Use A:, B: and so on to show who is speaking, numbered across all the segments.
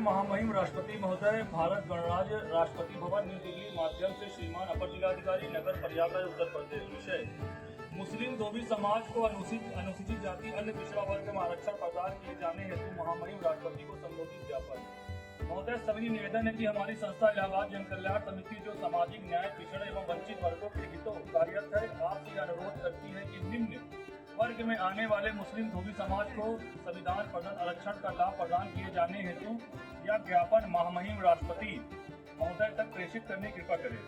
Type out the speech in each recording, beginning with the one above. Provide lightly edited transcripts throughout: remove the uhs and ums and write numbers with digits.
A: महामहिम राष्ट्रपति महोदय भारत गणराज्य राष्ट्रपति भवन नई दिल्ली माध्यम से श्रीमान अपर जिलाधिकारी नगर प्रयागराज उत्तर प्रदेश। विषय मुस्लिम धोबी समाज को अनुसूचित जाति अन्य पिछड़ा वर्ग में आरक्षण प्रदान किए जाने हेतु महामहिम राष्ट्रपति को संबोधित ज्ञापन। महोदय, सभी निवेदन है कि हमारी संस्था इलाहाबाद जन कल्याण समिति जो सामाजिक न्याय, पिछड़े एवं वंचित वर्गों के हितों कार्यरत है, आपसे अनुरोध करती है कि निम्न वर्ग में आने वाले मुस्लिम धोबी समाज को संविधान प्रदत्त आरक्षण का लाभ प्रदान किए जाने हेतु यह ज्ञापन महामहिम राष्ट्रपति महोदय तक प्रेषित करने की कृपा करें।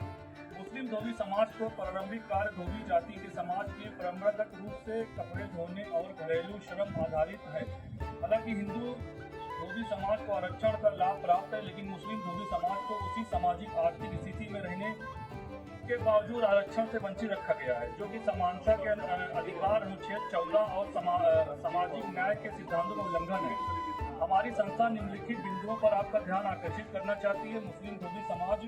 A: मुस्लिम धोबी समाज को प्रारंभिक कार्य धोबी जाति के समाज के परंपरागत रूप से कपड़े धोने और घरेलू श्रम आधारित है। हालांकि हिंदू धोबी समाज को आरक्षण का लाभ प्राप्त है, लेकिन मुस्लिम धोबी समाज को उसी सामाजिक आर्थिक स्थिति में रहने के बावजूद आरक्षण से वंचित रखा गया है, जो कि समानता के अधिकार अनुच्छेद 14 और सामाजिक न्याय के सिद्धांतों का उल्लंघन है। हमारी संस्था निम्नलिखित बिंदुओं पर आपका ध्यान आकर्षित करना चाहती है। मुस्लिम धोबी समाज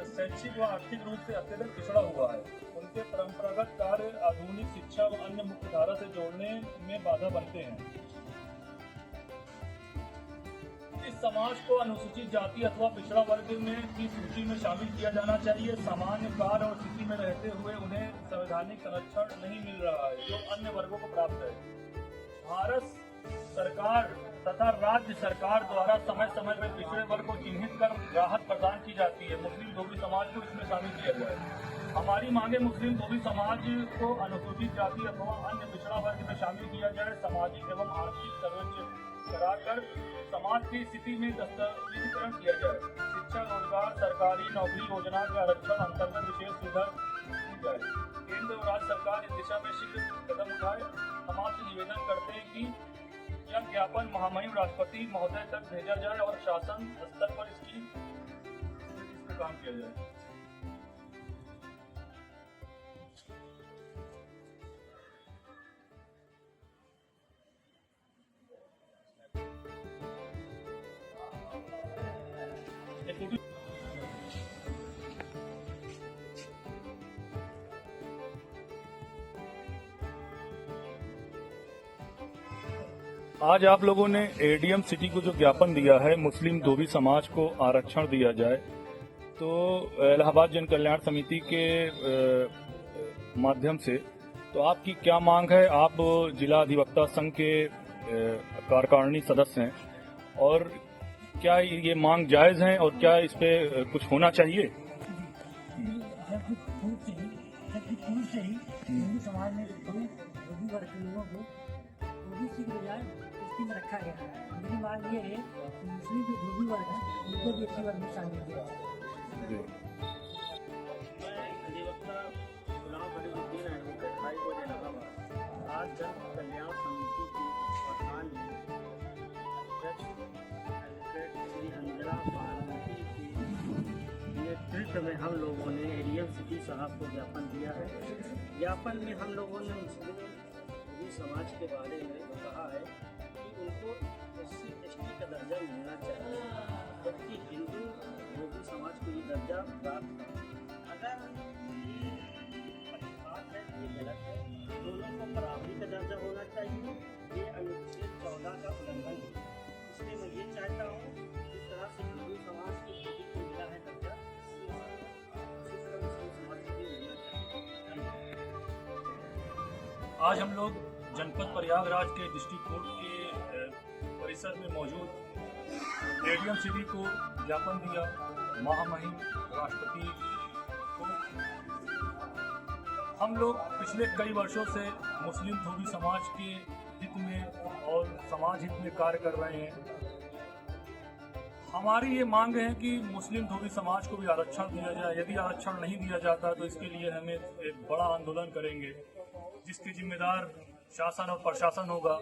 A: शैक्षिक व आर्थिक रूप से अत्यधिक पिछड़ा हुआ है। उनके परंपरागत कार्य आधुनिक शिक्षा व अन्य मुख्य धारा से जोड़ने में बाधा बनते हैं। इस समाज को अनुसूचित जाति अथवा पिछड़ा वर्ग में की सूची में शामिल किया जाना चाहिए। सामान्य कार्य और स्थिति में रहते हुए उन्हें संवैधानिक संरक्षण नहीं मिल रहा है, जो अन्य वर्गों को प्राप्त है। भारत सरकार तथा राज्य सरकार द्वारा समय समय पर पिछड़े वर्ग को चिन्हित कर राहत प्रदान की जाती है। मुस्लिम धोबी समाज को इसमें शामिल किया जाए। हमारी मांगे मुस्लिम धोबी समाज को अनुसूचित जाति अथवा अन्य पिछड़ा वर्ग में शामिल किया जाए। सामाजिक एवं आर्थिक सर्वेक्षण कराकर समाज की स्थिति में दस्तावेजीकरण किया जाए। शिक्षा, रोजगार, सरकारी नौकरी योजना के आरक्षण अंतर्गत विशेष सुविधा दी जाए। केंद्र और राज्य सरकार इस दिशा में शीघ्र कदम उठाए। हम आपसे निवेदन करते हैं कि यह ज्ञापन महामहिम राष्ट्रपति महोदय तक भेजा जाए और शासन स्तर पर इस पर काम किया जाए। आज आप लोगों ने एडीएम सिटी को जो ज्ञापन दिया है मुस्लिम धोबी समाज को आरक्षण दिया जाए, तो इलाहाबाद जन कल्याण समिति के माध्यम से तो आपकी क्या मांग है? आप जिला अधिवक्ता संघ के कार्यकारिणी सदस्य हैं, और क्या ये मांग जायज है और क्या इस पे कुछ होना चाहिए?
B: हिंदू समाज में धोबी वर्ग के लोगों को ओबीसी के बजाय एसटी में रखा गया है। मेरी मांग ये है कि मुस्लिम जो धोबी वर्ग है उनको भी एसटी वर्ग में शामिल किया जाए।
C: आज जन कल्याण समिति की प्रधान श्री अंजना पार्वती के नेतृत्व में हम लोगों ने एडीएम सिटी साहब को ज्ञापन दिया है। ज्ञापन में हम लोगों ने मुस्लिम समाज के बारे में कहा है कि उनको एससी एसटी का दर्जा मिलना चाहिए, जबकि हिंदू धोबी समाज को ये दर्जा प्राप्त है। अगर ये बात है ये गलत है। दोनों को बराबरी का दर्जा होना चाहिए। ये अनुच्छेद 14 का उल्लंघन है। इसलिए मैं ये चाहता हूँ जिस तरह से हिंदू समाज की धोबी को मिला है दर्जा, उसी तरह मुस्लिम समाज को भी मिलना चाहिए।
A: आज हम लोग जनपद प्रयागराज के डिस्ट्रिक्ट कोर्ट के परिसर में मौजूद एडीएम सिटी को ज्ञापन दिया महामहिम राष्ट्रपति को। हम लोग पिछले कई वर्षों से मुस्लिम धोबी समाज के हित में और समाज हित में कार्य कर रहे हैं। हमारी ये मांग है कि मुस्लिम धोबी समाज को भी आरक्षण दिया जाए। यदि आरक्षण नहीं दिया जाता तो इसके लिए हमें एक बड़ा आंदोलन करेंगे, जिसके जिम्मेदार शासन और प्रशासन होगा।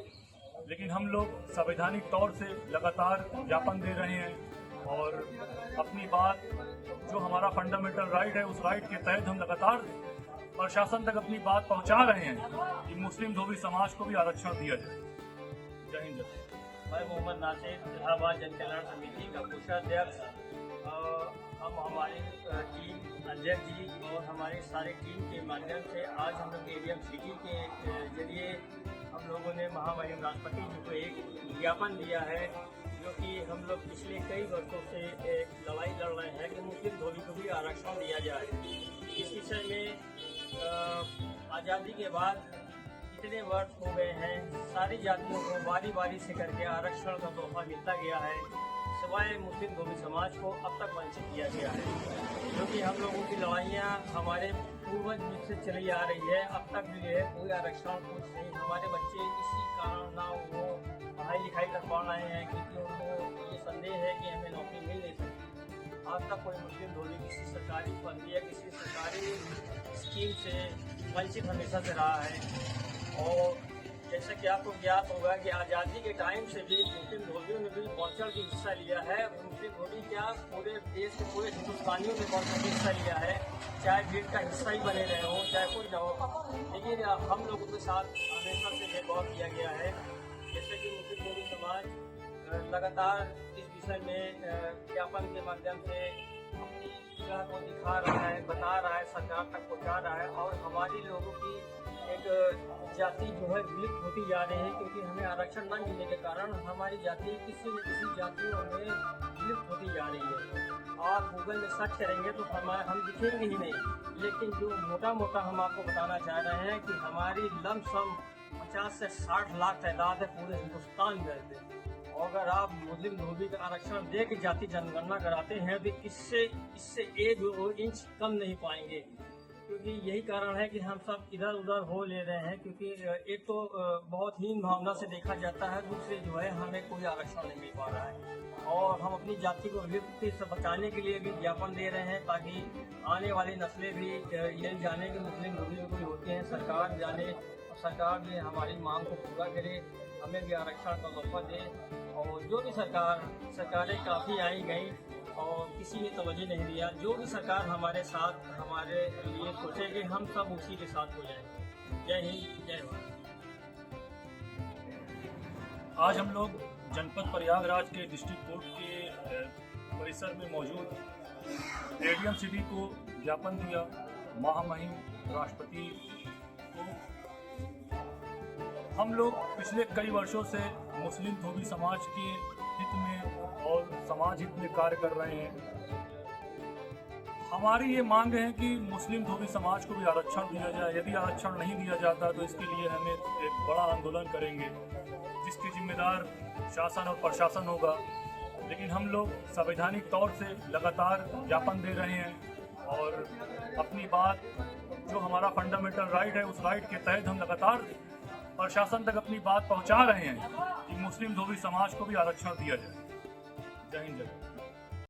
A: लेकिन हम लोग संवैधानिक तौर से लगातार ज्ञापन दे रहे हैं और अपनी बात, जो हमारा फंडामेंटल राइट है, उस राइट के तहत हम लगातार प्रशासन तक अपनी बात पहुंचा रहे हैं कि मुस्लिम धोबी समाज को भी आरक्षण दिया जाए। जय हिंद।
C: मैं मोहम्मद नासिर, इलाहाबाद जन कल्याण समिति का कोषाध्यक्ष। हम हमारी टीम अध्यक्ष जी और हमारे सारे टीम के माध्यम से आज हम लोग एडीएम सिटी के जरिए हम लोगों ने महामहिम राष्ट्रपति जी को एक ज्ञापन दिया है, जो कि हम लोग पिछले कई वर्षों से एक लड़ाई लड़ रहे हैं कि मुस्लिम धोबी को भी आरक्षण दिया जाए। इस विषय में आज़ादी के बाद इतने वर्ष हो गए हैं, सारी जातियों को बारी बारी से करके आरक्षण का तोहफा मिलता गया है, सिवाय मुस्लिम धोबी समाज को अब तक वंचित किया गया है। क्योंकि हम लोगों की लड़ाइयाँ हमारे पूर्वज से चली आ रही है, अब तक भी है कोई आरक्षण कुछ नहीं। हमारे बच्चे इसी कारण ना वो पढ़ाई लिखाई कर पा रहे हैं क्योंकि उनको ये संदेह है कि हमें नौकरी मिल नहीं सकती। आज तक कोई मुस्लिम धोबी किसी सरकारी फंड या किसी सरकारी स्कीम से वंचित हमेशा से रहा है। और जैसा कि आपको ज्ञात होगा कि आज़ादी के टाइम से भी मुस्लिम धोबियों ने भी बढ़ चढ़ के हिस्सा लिया है। मुस्लिम धोबी क्या पूरे देश के पूरे हिंदुस्तानियों ने बढ़ चढ़ के हिस्सा लिया है, चाहे भीड़ का हिस्सा ही बने रहे हो चाहे कुछ ना हो। लेकिन हम लोगों के साथ हमेशा से भेदभाव किया गया है। जैसे कि मुस्लिम धोबी समाज लगातार इस विषय में ज्ञापन के माध्यम से अपनी जगह को दिखा रहा है, बता रहा है, सरकार तक पहुँचा रहा है। और हमारी लोगों की एक जाति जो है विलुप्त होती जा रही है, क्योंकि हमें आरक्षण न मिलने के कारण हमारी जाति किसी न किसी जातियों में विलुप्त होती जा रही है। आप गूगल में सर्च करेंगे तो हम दिखेंगे ही नहीं। लेकिन जो मोटा मोटा हम आपको बताना चाह रहे हैं कि हमारी लमसम 50 से 60 लाख तादाद है पूरे हिंदुस्तान में। और अगर आप मुस्लिम धोबी का आरक्षण दे के जाति जनगणना कराते हैं तो इससे 1-2 इंच कम नहीं पाएंगे। क्योंकि यही कारण है कि हम सब इधर उधर हो ले रहे हैं, क्योंकि एक तो बहुत हीन भावना से देखा जाता है, दूसरे जो है हमें कोई आरक्षण नहीं मिल पा रहा है। और हम अपनी जाति को विलुप्ति से बचाने के लिए भी ज्ञापन दे रहे हैं, ताकि आने वाली नस्लें भी ये जाने कि मुस्लिम धोबी कोई होते हैं, सरकार जाने और सरकार भी हमारी मांग को पूरा करे, हमें भी आरक्षण का मौका दे। और जो भी सरकारें काफ़ी आई गई और किसी ने तवज्जो नहीं दिया। जो भी सरकार हमारे साथ हमारे लिए सोचेगी हम सब उसी के साथ हो जाएंगे। जय हिंद, जय भारत।
A: आज हम लोग जनपद प्रयागराज के डिस्ट्रिक्ट कोर्ट के परिसर में मौजूद रेडियम सिटी को ज्ञापन दिया महामहिम राष्ट्रपति को। हम लोग पिछले कई वर्षों से मुस्लिम धोबी समाज के हित में और समाज हित में कार्य कर रहे हैं। हमारी ये मांग है कि मुस्लिम धोबी समाज को भी आरक्षण दिया जाए। यदि आरक्षण नहीं दिया जाता तो इसके लिए हमें एक बड़ा आंदोलन करेंगे, जिसके जिम्मेदार शासन और प्रशासन होगा। लेकिन हम लोग संवैधानिक तौर से लगातार ज्ञापन दे रहे हैं और अपनी बात, जो हमारा फंडामेंटल राइट है, उस राइट के तहत हम लगातार प्रशासन तक अपनी बात पहुंचा रहे हैं कि मुस्लिम धोबी समाज को भी आरक्षण दिया जाए। जय हिंद, जय भारत।